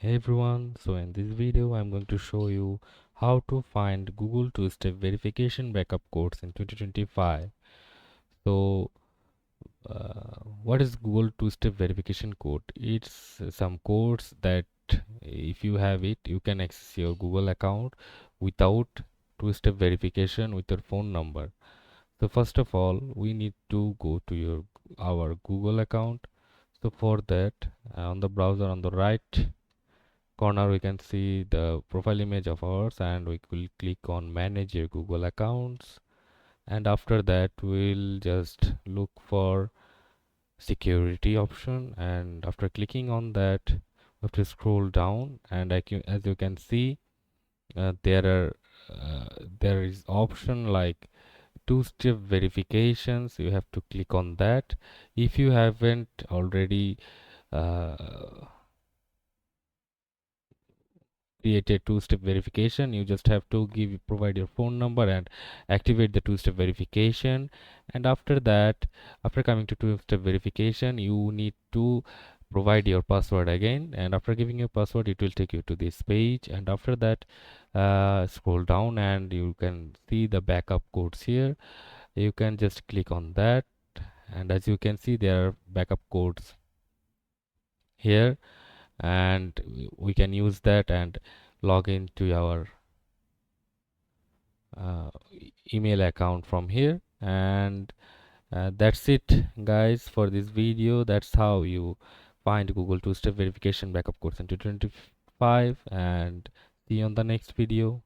Hey everyone, so in this video I'm going to show you how to find Google two-step verification backup codes in 2025. So what is Google two-step verification code? It's some codes that if you have it you can access your Google account without two-step verification with your phone number. So first of all we need to go to our Google account. So for that on the browser on the right corner we can see the profile image of ours, and we will click on manage your Google accounts, and after that we'll just look for security option, and after clicking on that we have to scroll down, and as you can see there are there is option like two-step verifications. You have to click on that if you haven't already uh, created two-step verification. You just have to provide your phone number and activate the two-step verification, and after that, after coming to two-step verification, you need to provide your password again, and after giving your password it will take you to this page, and after that scroll down and you can see the backup codes here. You can just click on that, and as you can see there are backup codes here, and we can use that and log into our uh, email account from here. And that's it guys for this video. That's how you find Google two-step verification backup codes in 2025, and see you on the next video.